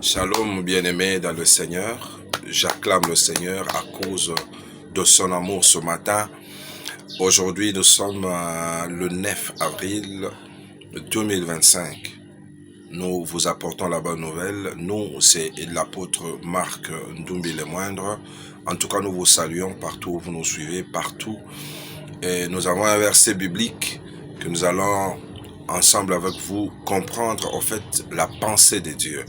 Shalom, bien-aimés dans le Seigneur. J'acclame le Seigneur à cause de son amour ce matin. Aujourd'hui, nous sommes le 9 avril 2025. Nous vous apportons la bonne nouvelle. Nous, c'est l'apôtre Marc Ndumbi le Moindre. En tout cas, nous vous saluons partout où vous nous suivez, partout. Et nous avons un verset biblique que nous allons ensemble avec vous comprendre en fait la pensée de Dieu.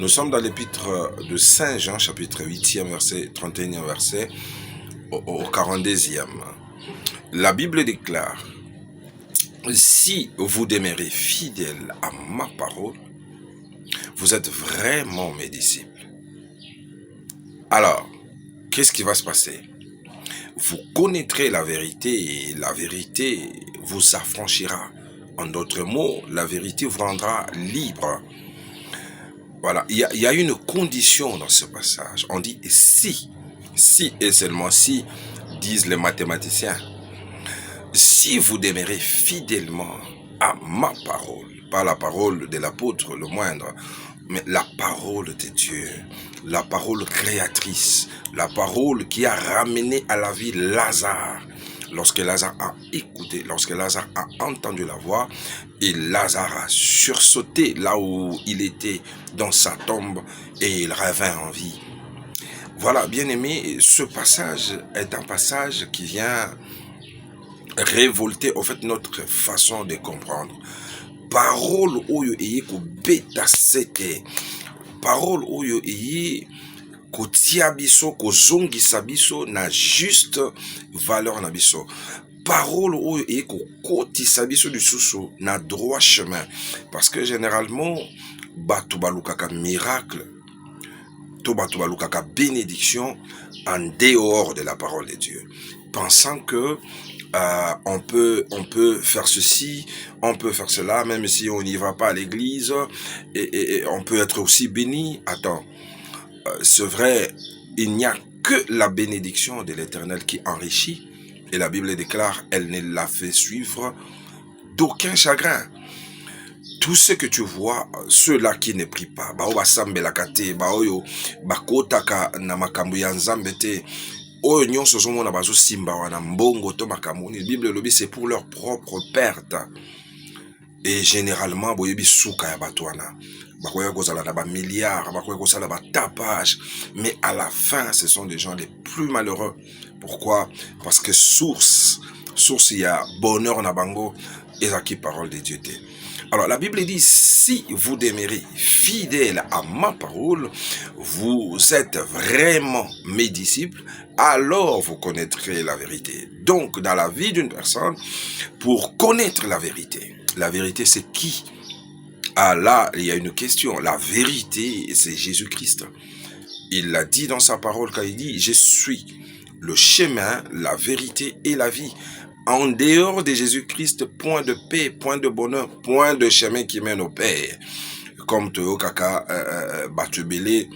Nous sommes dans l'épître de Saint Jean, chapitre 8e verset, 31e verset, au 42e. La Bible déclare: si vous demeurez fidèles à ma parole, vous êtes vraiment mes disciples. Alors, qu'est-ce qui va se passer? Vous connaîtrez la vérité et la vérité vous affranchira. En d'autres mots, la vérité vous rendra libre. Voilà, il y a une condition dans ce passage. On dit si et seulement si, disent les mathématiciens. Si vous demeurez fidèlement à ma parole, pas la parole de l'apôtre le moindre, mais la parole de Dieu, la parole créatrice, la parole qui a ramené à la vie Lazare. Lorsque Lazare a écouté, lorsque Lazare a entendu la voix, et Lazare a sursauté là où il était dans sa tombe et il revint en vie. Voilà, bien aimé, ce passage est un passage qui vient révolter en fait notre façon de comprendre. Parole oyo eye ko beta sete, parole oyo eye kotia biso, kozongisa biso na juste valeur na biso. Parole oyo eye kokotisa biso lisusu na droit chemin. Parce que généralement, bato balukaka miracle, to bato balukaka bénédiction en dehors de la parole de Dieu. Pensant que on peut faire ceci, on peut faire cela, même si on n'y va pas à l'église, et on peut être aussi béni. Attends, c'est vrai, il n'y a que la bénédiction de l'Éternel qui enrichit, et la Bible déclare, elle ne la fait suivre d'aucun chagrin. Tout ce que tu vois, ceux-là qui ne prient pas, basambelakate, baoyo, bakotaka na makambo ya nzambe te, oyo nyonso zomona bazo simba wana mbongo to makambo, la Bible lobi c'est pour leur propre perte. Et généralement boyebi suka ya bato wana, bakoya kozala na ba milliards, bakoya kozala ba tapage, mais à la fin ce sont des gens les plus malheureux. Pourquoi? Parce que source il y a bonheur na bango ezaki parole de Dieu te. Alors la Bible dit, si vous demeurez fidèles à ma parole, vous êtes vraiment mes disciples, alors vous connaîtrez la vérité. Donc dans la vie d'une personne, pour connaître la vérité c'est qui? Ah là, il y a une question. La vérité, c'est Jésus-Christ. Il l'a dit dans sa parole quand il dit, je suis le chemin, la vérité et la vie. En dehors de Jésus-Christ, point de paix, point de bonheur, point de chemin qui mène au Père. Comme Théo Kaka Batubélé,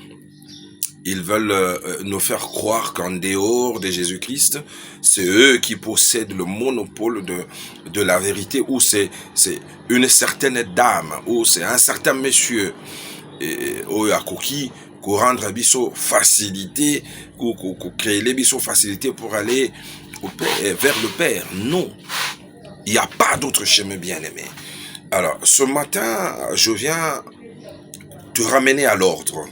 ils veulent nous faire croire qu'en dehors de Jésus-Christ, c'est eux qui possèdent le monopole de la vérité, ou c'est une certaine dame, ou c'est un certain monsieur, ou Yakoki, pour rendre biso facilité, ou créer les biso facilité pour aller vers le Père. Non, il n'y a pas d'autre chemin, bien-aimé. Alors, ce matin, je viens te ramener à l'ordre.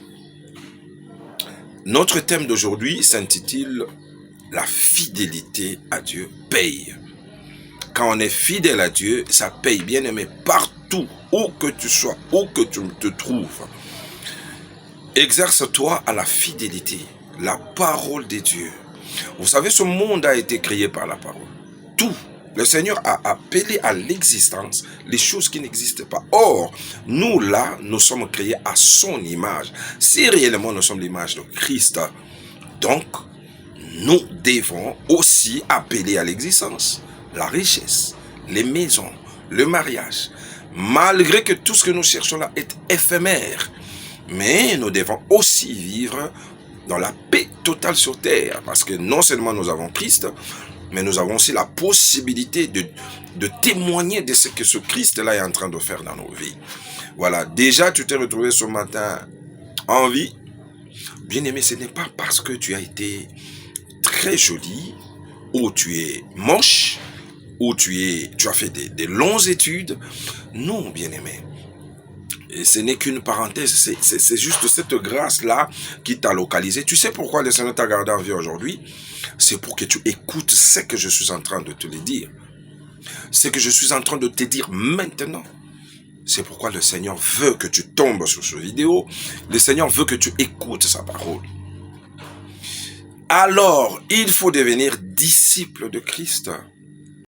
Notre thème d'aujourd'hui s'intitule « La fidélité à Dieu paye ». Quand on est fidèle à Dieu, ça paye, bien-aimé, partout, où que tu sois, où que tu te trouves. Exerce-toi à la fidélité, la parole de Dieu. Vous savez, ce monde a été créé par la parole. Tout. Le Seigneur a appelé à l'existence les choses qui n'existent pas. Or, nous là, nous sommes créés à son image. Si réellement nous sommes l'image de Christ, donc, nous devons aussi appeler à l'existence la richesse, les maisons, le mariage. Malgré que tout ce que nous cherchons là est éphémère, mais nous devons aussi vivre dans la paix totale sur terre, parce que non seulement nous avons Christ, mais nous avons aussi la possibilité de témoigner de ce que ce Christ-là est en train de faire dans nos vies. Voilà, déjà tu t'es retrouvé ce matin en vie. Bien-aimé, ce n'est pas parce que tu as été très joli, ou tu es moche, ou tu as fait des longues études. Non, bien-aimé. Et ce n'est qu'une parenthèse, c'est juste cette grâce-là qui t'a localisé. Tu sais pourquoi le Seigneur t'a gardé en vie aujourd'hui? C'est pour que tu écoutes ce que je suis en train de te le dire. Ce que je suis en train de te dire maintenant. C'est pourquoi le Seigneur veut que tu tombes sur cette vidéo. Le Seigneur veut que tu écoutes sa parole. Alors, il faut devenir disciple de Christ.